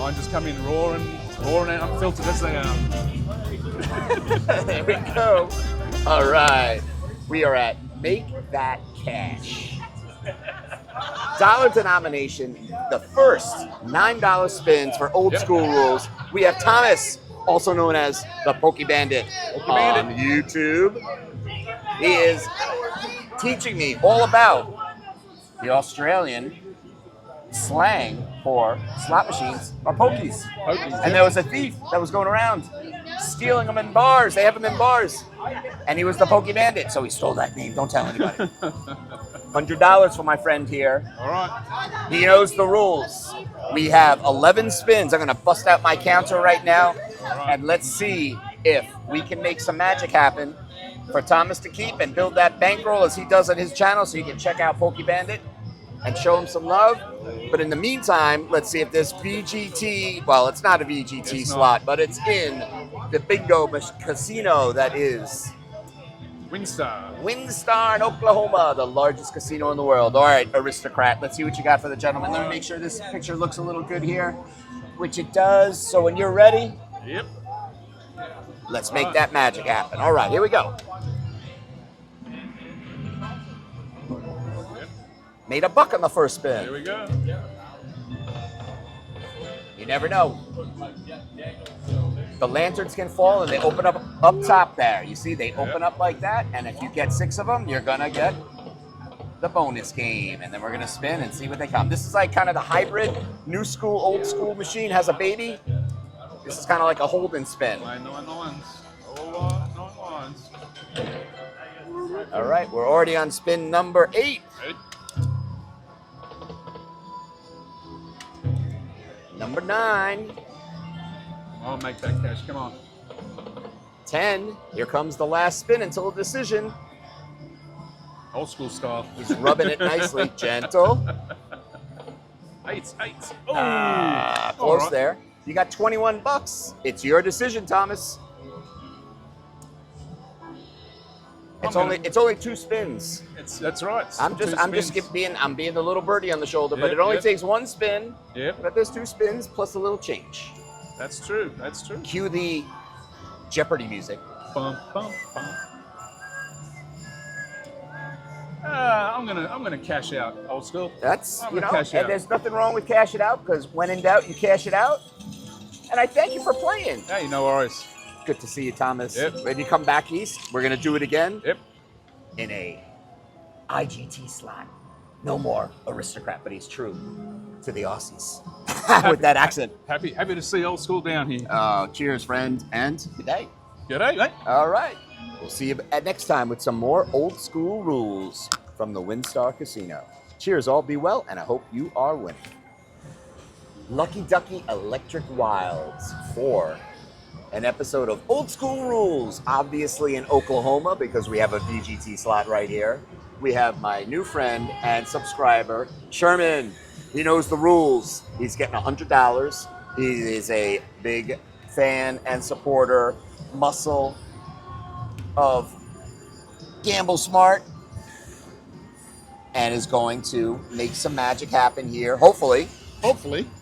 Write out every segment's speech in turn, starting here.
Mine just come in raw and unfiltered as they are. There we go. All right. We are at Make That Cash. Dollar denomination, the first $9 spins for Old School Rules. We have Thomas, also known as the Pokey Bandit, on YouTube. He is teaching me all about the Australian slang for slot machines or pokies. And there was a thief that was going around stealing them in bars. They have them in bars. And he was the Pokey Bandit, so he stole that name. Don't tell anybody. $100 for my friend here. All right. He knows the rules. We have 11 spins. I'm going to bust out my counter right now. And let's see if we can make some magic happen for Thomas to keep and build that bankroll as he does on his channel, so you can check out Pokey Bandit and show him some love. But in the meantime, let's see if this VGT, well, it's not a VGT slot, but it's in the bingo casino that is WinStar in Oklahoma, the largest casino in the world. All right, aristocrat, let's see what you got for the gentleman. Let me make sure this picture looks a little good here, which it does. So when you're ready, Yep. let's make that magic happen. All right, here we go. Made a buck on the first spin. Here we go. You never know. The lanterns can fall and they open up top there. You see, they open up like that. And if you get 6 of them, you're going to get the bonus game. And then we're going to spin and see what they come. This is like kind of the hybrid new school, old school machine has a baby. This is kind of like a hold and spin. All right, we're already on spin number 8. Number 9. I'll make that cash. Come on. 10. Here comes the last spin until a decision. Old school style. He's rubbing it nicely. Gentle. 8. Oh, close there. You got 21 bucks. It's your decision, Thomas. It's only 2 spins. That's right. I'm being the little birdie on the shoulder, but it only takes 1 spin. Yep. But there's 2 spins plus a little change. That's true. That's true. Cue the Jeopardy music. Bum, bum, bum. I'm gonna cash out, old school. That's I'm gonna cash out. there's nothing wrong with cash it out, because when in doubt, you cash it out. And I thank you for playing. Hey, no worries. Good to see you, Thomas. Yep. Ready to come back east? We're gonna do it again. Yep. In a IGT slot. No more aristocrat, but he's true to the Aussies. With that accent. Happy to see old school down here. Cheers, friend, and good day. Good day, mate. All right. We'll see you at next time with some more old school rules from the WinStar Casino. Cheers, all be well, and I hope you are winning. Lucky Ducky Electric Wilds for an episode of Old School Rules, obviously in Oklahoma because we have a VGT slot right here. We have my new friend and subscriber, Sherman. He knows the rules. He's getting $100. He is a big fan and supporter, muscle of Gamble Smart, and is going to make some magic happen here, hopefully,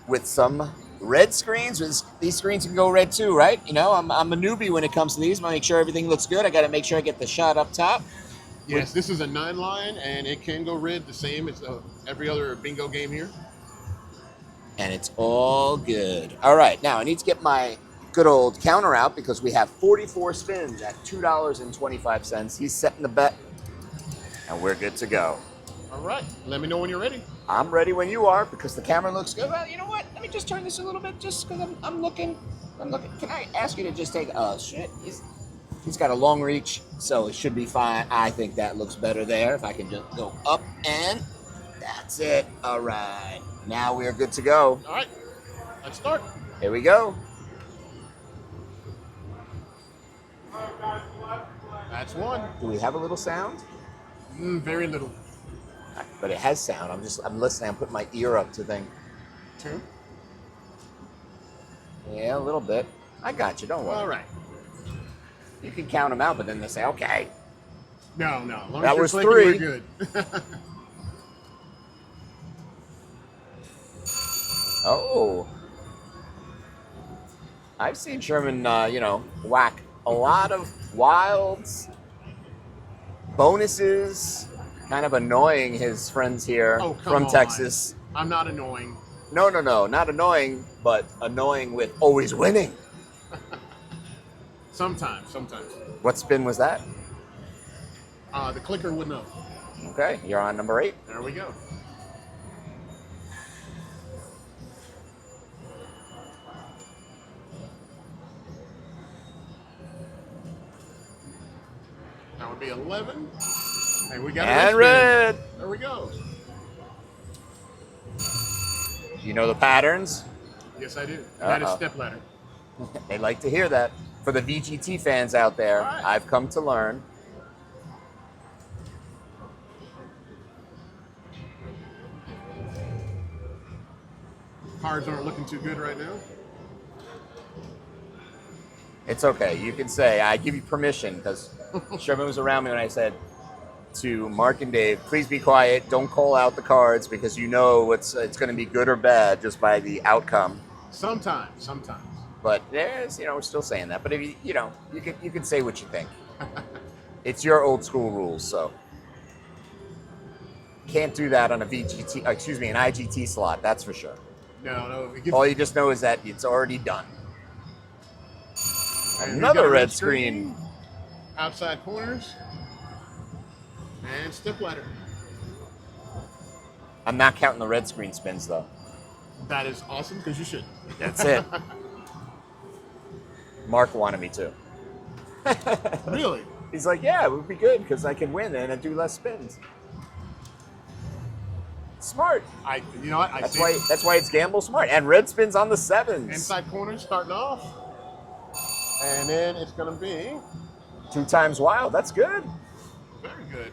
with some red screens. These screens can go red too, right? You know, I'm a newbie when it comes to these. I make sure everything looks good. I got to make sure I get the shot up top. Yes, this is a 9 line, and it can go red the same as every other bingo game here. And it's all good. All right, now I need to get my good old counter out because we have 44 spins at $2.25. He's setting the bet, and we're good to go. All right, let me know when you're ready. I'm ready when you are because the camera looks good. Well, you know what? Let me just turn this a little bit just because I'm looking. Can I ask you to just take shit? He's got a long reach, so it should be fine. I think that looks better there. If I can just go up and that's it. All right. Now we are good to go. All right, let's start. Here we go. That's 1. Do we have a little sound? Very little. But it has sound. I'm listening. I'm putting my ear up to thing. 2. Yeah, a little bit. I got you. Don't worry. All right. You can count them out, but then they say, okay. No. As long That as you're was clicking, 3. we're good. Oh. I've seen Sherman, whack a lot of wilds, bonuses, kind of annoying his friends here from Texas. I'm not annoying. No, not annoying, but annoying with always winning. Sometimes. What spin was that? The clicker would know. Okay, you're on number 8. There we go. That would be 11. And we got And a red. There we go. You know the patterns? Yes, I do. That is step ladder. They like to hear that. For the VGT fans out there, Right. I've come to learn. Cards aren't looking too good right now. It's okay. You can say, I give you permission, because Sherman was around me when I said to Mark and Dave, please be quiet. Don't call out the cards because you know it's going to be good or bad just by the outcome. Sometimes. But there's, we're still saying that. But if you can say what you think. It's your old school rules, so can't do that on an IGT slot. That's for sure. No. All you just know is that it's already done. And Another we got a red screen. Outside corners. And step ladder. I'm not counting the red screen spins though. That is awesome because you should. That's it. Mark wanted me to. Really? He's like, yeah, it would be good because I can win and I do less spins. Smart. You know what? That's why it's gamble smart. And red spins on the 7s. Inside corners starting off. And then it's going to be 2 times wild. That's good. very good.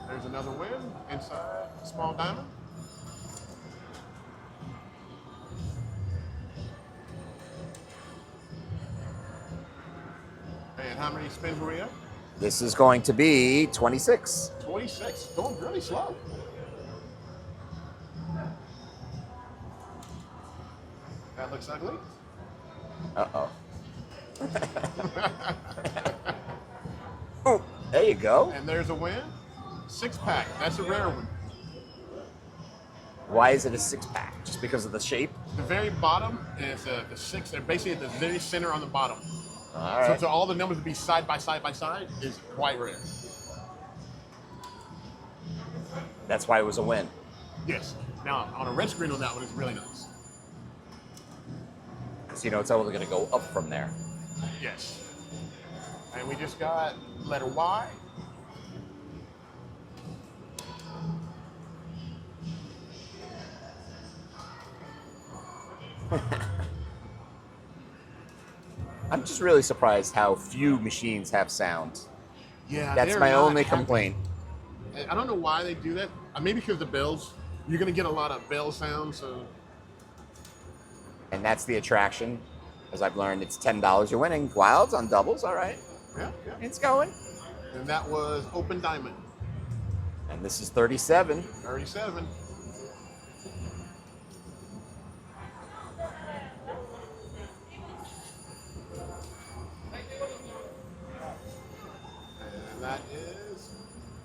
There's another win inside small diamond. And how many spins were we at? This is going to be 26. 26. Going really slow. That looks ugly. Uh-oh. Oh, there you go. And there's a win. 6-pack. That's a rare one. Why is it a 6-pack? Just because of the shape? The very bottom is the 6. They're basically at the very center on the bottom. All right. So all the numbers to be side by side by side is quite rare. That's why it was a win. Yes. Now, on a red screen on that one, it's really nice. Because it's only going to go up from there. Yes. And we just got letter Y. I'm just really surprised how few machines have sound. Yeah, That's they're my not only happy. complaint. I don't know why they do that. Maybe because of the bells. You're going to get a lot of bell sound, so... And that's the attraction. As I've learned, it's $10 you're winning. Wilds on doubles, all right. Yeah. It's going. And that was open diamond. And this is 37. 37. And that is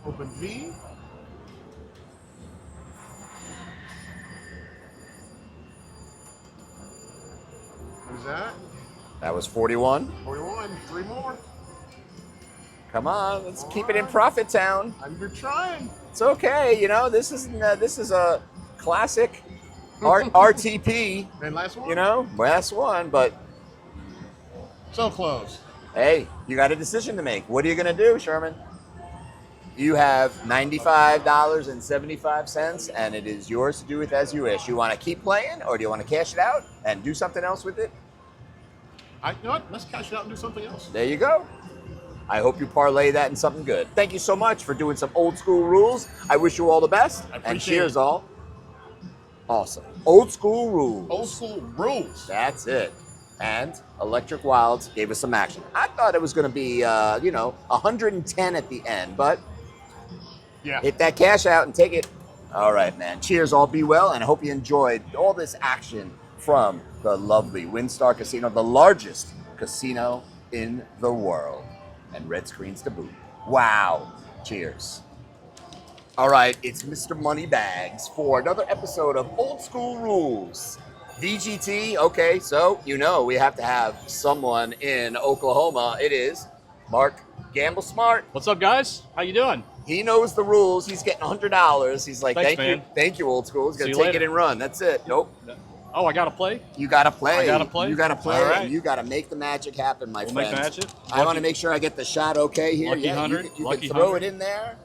open V. Who's that? That was 41. 41. 3 more. Come on, let's keep it in Profit Town. You're trying. It's okay, this is a classic RTP. And last one? Last one, but So close. hey, you got a decision to make. What are you going to do, Sherman? You have $95.75, and it is yours to do with as you wish. You want to keep playing, or do you want to cash it out and do something else with it? You know what? Let's cash it out and do something else. There you go. I hope you parlay that in something good. Thank you so much for doing some old school rules. I wish you all the best. And cheers, all. Awesome. Old school rules. Old school rules. That's it. And Electric Wilds gave us some action. I thought it was going to be, 110 at the end, but Yeah. hit that cash out and take it. All right, man. Cheers, all be well, and I hope you enjoyed all this action from the lovely WinStar Casino, the largest casino in the world. And red screens to boot. Wow. Cheers. All right, it's Mr. Moneybags for another episode of Old School Rules. VGT, okay, so you know we have to have someone in Oklahoma. It is Mark Gamble Smart. What's up, guys? How you doing? He knows the rules. He's getting $100. He's like, Thanks, thank you, Old School. He's See gonna you take later. it and run. That's it. Nope. Oh, I gotta play? You gotta play. I gotta play? You gotta play. All right. And you gotta make the magic happen, my We'll friend. make the magic. I want to make sure I get the shot okay here. Lucky Yeah, 100, you lucky can throw 100. it in there.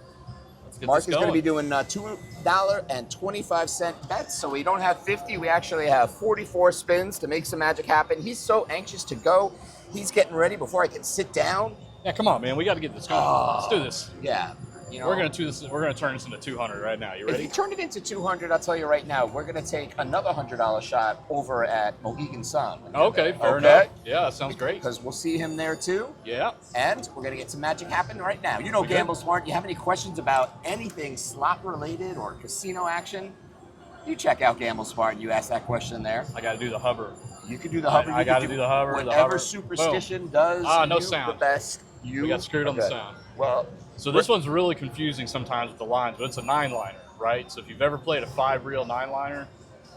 Let's get Mark this is going to going. be doing $2.25 bets, so we don't have 50. We actually have 44 spins to make some magic happen. He's so anxious to go. He's getting ready before I can sit down. Yeah, come on, man. We got to get this going. Let's do this. Yeah, you know, We're gonna do this. We're gonna turn this into 200 right now. You if ready? you turn it into 200, I'll tell you right now, we're going to take another $100 shot over at Mohegan Sun. Okay, fair Okay? enough. Yeah, that sounds great. Because we'll see him there too. Yeah. And we're going to get some magic happen right now. You know, We good? Gamble Smart, you have any questions about anything slot related or casino action? You check out Gamble Smart and you ask that question there. I got to do the hover. You can do the hover. I you got can to do the hover. Whatever the hover. superstition does No you sound. the best. We got screwed on the Okay. sound. Well, So this one's really confusing sometimes with the lines, but it's a 9-liner, right? So if you've ever played a 5-reel 9-liner,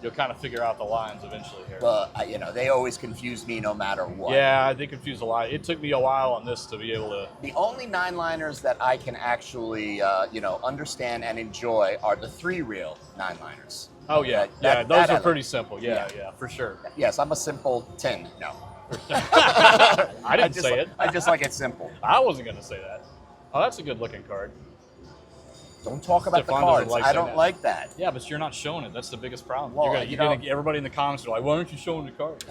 you'll kind of figure out the lines eventually here. you know, they always confuse me no matter what. Yeah, they confuse a lot. It took me a while on this to be able to. The only 9-liners that I can actually, understand and enjoy are the 3-reel 9-liners. Oh yeah, That- those that I are like. pretty simple. Yeah. Yeah, for sure. Yes, I'm a simple 10. No. I didn't just say li- it. I just like it simple. I wasn't gonna say that. Oh, that's a good looking card. Don't talk about the Stefan doesn't cards. like I saying don't that. like that. Yeah, but you're not showing it. That's the biggest problem. Well, you're gonna everybody in the comments are like, "Why aren't you showing the card?"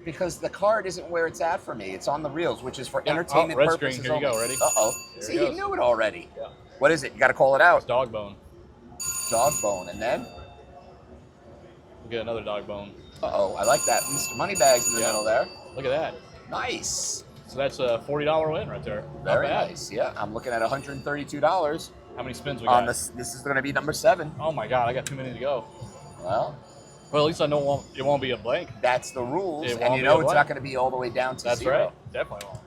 Because the card isn't where it's at for me. It's on the reels, which is for Yeah. entertainment Red purposes screen. Here you go. only. Ready? Uh-oh. There See, it he goes. knew it already. Yeah. What is it? You got to call it out. It's dog bone. Dog bone. And then? We'll get another dog bone. Uh-oh. I like that. Mr. Moneybags in the Yeah. middle there. Look at that. Nice. So that's a $40 win right there. Not Very bad. nice. Yeah, I'm looking at $132 How many spins we on got? this. This is going to be number 7. Oh my God, I got too many to go. Well, Well, at least I know it won't be a blank. that's the rules. It And won't you be know a it's blank. not going to be all the way down to That's 0. right. Definitely won't.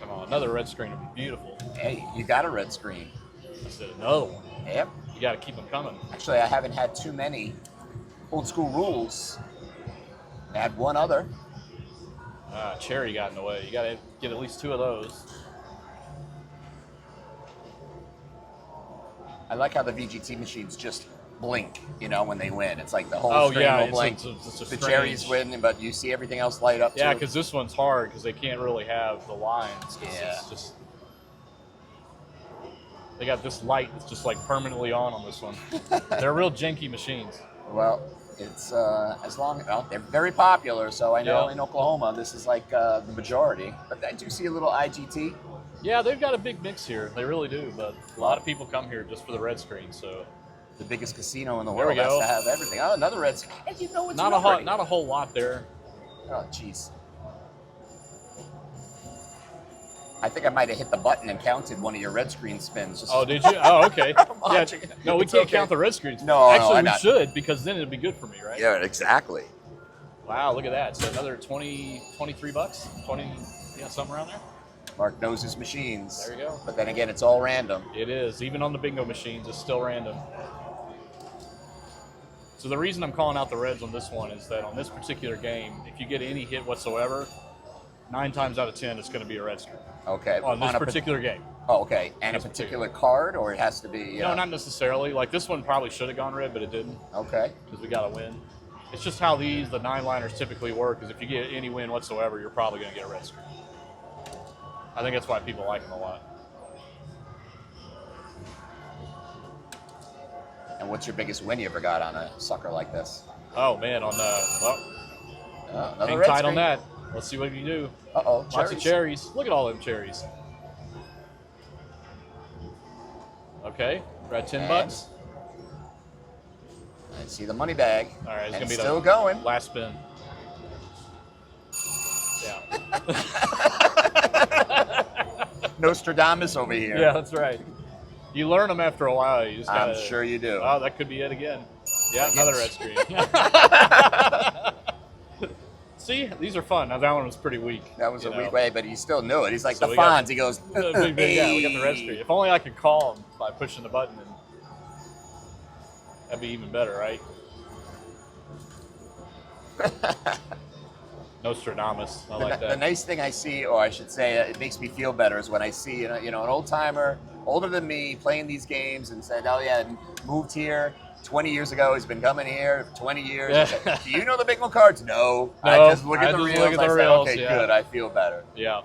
Come on, another red screen would be beautiful. Hey, you got a red screen. I said another one. Yep. You got to keep them coming. Actually, I haven't had too many old school rules. I had one other. Cherry got in the way. You got to get at least 2 of those. I like how the VGT machines just blink, when they win. It's like the whole Oh screen yeah, will blink. it's a The strange. cherries win, but you see everything else light up. Yeah, too. because this one's hard because they can't really have the lines. 'Cause Yeah. It's just, they got this light that's just like permanently on this one. They're real janky machines. Well, it's as long they're very popular. So I know Yeah. in Oklahoma this is like the majority. But I do see a little IGT. Yeah, they've got a big mix here. They really do. But a lot of people come here just for the red screen. So The biggest casino in the There world we has go. to have everything. Oh, another red screen. And you know it's not a whole lot there. Oh, jeez. I think I might have hit the button and counted one of your red screen spins. Just Oh, did you? Oh, okay. Yeah. watching. No, we It's can't okay. count the red screens. No, actually, I'm we not. should because then it'd be good for me, right? Yeah, exactly. Wow, look at that. So another 23 bucks, 20, something around there. Mark knows his machines. There you go. But then again, it's all random. It is. Even on the bingo machines, it's still random. So the reason I'm calling out the reds on this one is that on this particular game, if you get any hit whatsoever, 9 times out of 10, it's going to be a red screen. Okay. On this a pa- particular game. Oh, okay. And a This particular card, or it has to be. No, not necessarily. Like this one probably should have gone red, but it didn't Okay. because we got a win. It's just how the 9-liners typically work is if you get any win whatsoever, you're probably going to get a red screen. I think that's why people like them a lot. And what's your biggest win you ever got on a sucker like this? Oh, man, on Another hang red tight screen. on that. Let's see what we can do. Uh-oh, Lots of cherries. Look at all them cherries. Okay, we're at 10 And- bucks. I see the money bag. All right, it's and gonna be still the going. last spin. Yeah. Nostradamus over here. Yeah, that's right. You learn them after a while. You just gotta, I'm sure you do. Oh, that could be it again. Yeah, another red screen. See, these are fun. Now that one was pretty weak. That was a weak way, but he still knew it. He's like So the we got- Fonz. He goes, Yeah, we got the red screen. If only I could call him by pushing the button, and that'd be even better, right? Nostradamus. I like The that. nice thing I see, or I should say, it makes me feel better, is when I see an old timer, older than me, playing these games and said, "Oh yeah, moved here 20 years ago. He's been coming here for 20 years." Yeah. I said, "Do you know the bingo cards?" No. No, I just look I at the just reels. look at the I say, reels, "Okay, yeah. good. I feel better." Yeah.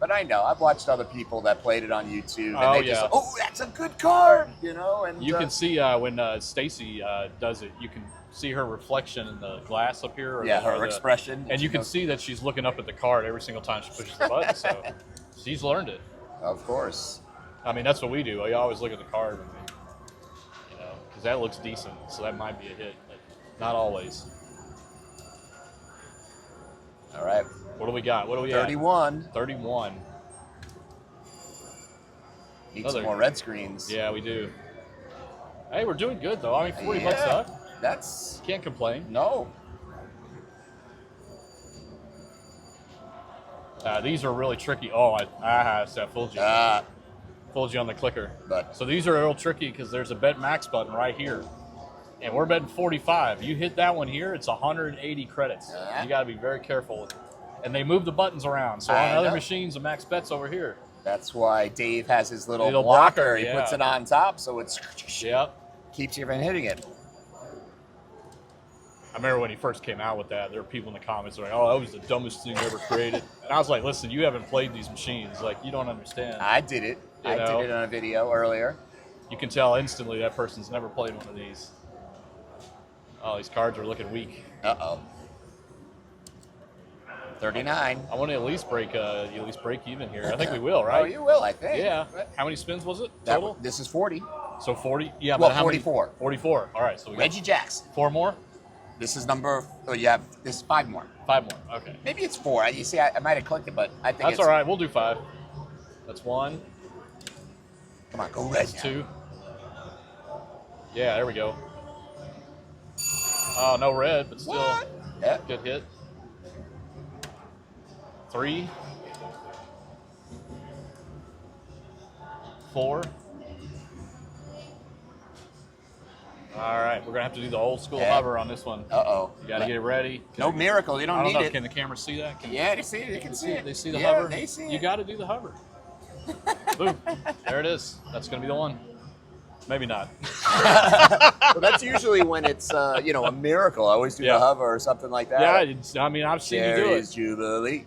But I know I've watched other people that played it on YouTube, and Oh, they just, yeah. "Oh, that's a good card," And You can see when Stacy does it, you can see her reflection in the glass up here. Or her expression, And you can see that she's looking up at the card every single time she pushes the button. So she's learned it. Of course. I mean, that's what we do. We always look at the card, because that looks decent. So that might be a hit, but not always. All right. What do we got? What do we at? 31. 31. Need Another- some more red screens. Yeah, we do. Hey, we're doing good though. I mean, 40 bucks Yeah. up. That's Can't complain. no. These are really tricky. Oh, I fooled you. Fooled you on the clicker. But So these are real tricky because there's a bet max button right here. And we're betting 45. You hit that one here, it's 180 credits. You got to be very careful with it. And they move the buttons around. So I on other know. machines, the max bet's over here. that's why Dave has his little Little blocker. blocker, He yeah. puts it on top, so it's Yep. keeps you from hitting it. I remember when he first came out with that, there were people in the comments like, "Oh, that was the dumbest thing ever created." And I was like, "Listen, you haven't played these machines. Like, you don't understand." I did it. You I know? did it on a video earlier. You can tell instantly that person's never played one of these. Oh, these cards are looking weak. 39. I want to at least break even here. I think we will, right? Oh, you will, I think. Yeah. How many spins was it That, total? this is 40. So 40. Yeah, Well, but how 44. many? 44. All right. So we got Reggie Jacks. 4 more. This is number. Oh, you have this is 5 more. 5 more. Okay. Maybe it's 4. You see, I might have clicked it, but I think That's it's all right. We'll do 5. That's 1. Come on, go red. That's 2. Yeah, there we go. Oh, no red, but still What? Yeah. good hit. 3. 4. All right, we're gonna have to do the old school Yeah. hover on this one. Uh-oh. You gotta get it ready. No miracle. You I don't don't need know. it. Can the camera see that? Yeah, they see it. You can see it. They see the Yeah, hover. They see You it. got to do the hover. Boom. There it is. That's gonna be the one. Maybe not. Well, that's usually when it's a miracle. I always do Yeah. the hover or something like that. Yeah, I mean, I've seen you do Cherries it. Jubilee.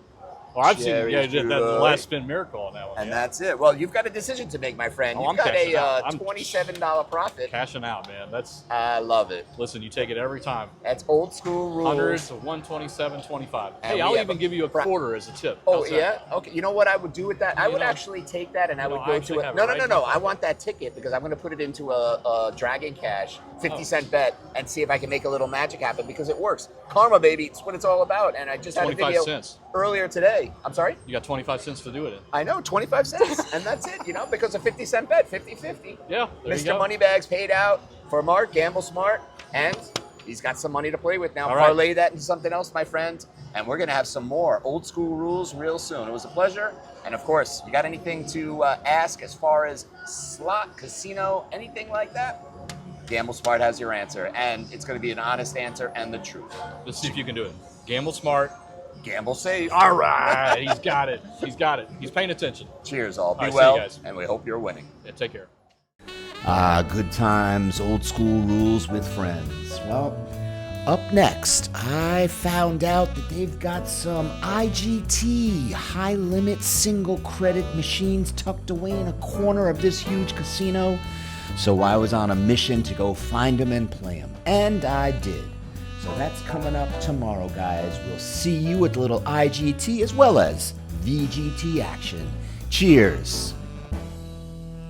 Well, I've seen Cherries that's the Jubilee. last spin miracle on that one. And yeah. that's it. Well, you've got a decision to make, my friend. Oh, You've I'm got cashing out. a I'm $27 profit. Cashing out, man. That's I love it. listen. You take it every time. That's old school rules. Hundreds of 127.25. And Hey, we I'll have even a give you a pri- quarter as a tip. Oh, How's that? yeah? Okay. You know what I would do with that? I You would know- actually take that and I You would know, I go actually to it. have No, it no, right no, in no. my I pocket. want that ticket because I'm going to put it into a Dragon Cash 50-cent bet and see if I can make a little magic happen because it works. Karma, baby. It's what it's all about. And I just had a 25 video cents. earlier today. I'm sorry? You got 25 cents to do it in. I know, 25 cents. And that's it, because a 50-cent bet, 50-50. Yeah, there you Mr. go. Moneybags paid out for Mark, Gamble Smart, and he's got some money to play with now. All right. Parlay that into something else, my friend. And we're going to have some more old school rules real soon. It was a pleasure. And of course, you got anything to ask as far as slot, casino, anything like that? Gamble Smart has your answer. And it's going to be an honest answer and the truth. Let's see if you can do it. Gamble smart. Gamble safe. All right, he's got it. He's got it. He's paying attention. Cheers, all. Be All right, see you well. guys. And we hope you're winning. Yeah, take care. Good times, old school rules with friends. Well, up next, I found out that they've got some IGT, high limit single credit machines tucked away in a corner of this huge casino. So I was on a mission to go find them and play them. And I did. So that's coming up tomorrow, guys. We'll see you at the little IGT as well as VGT action. Cheers.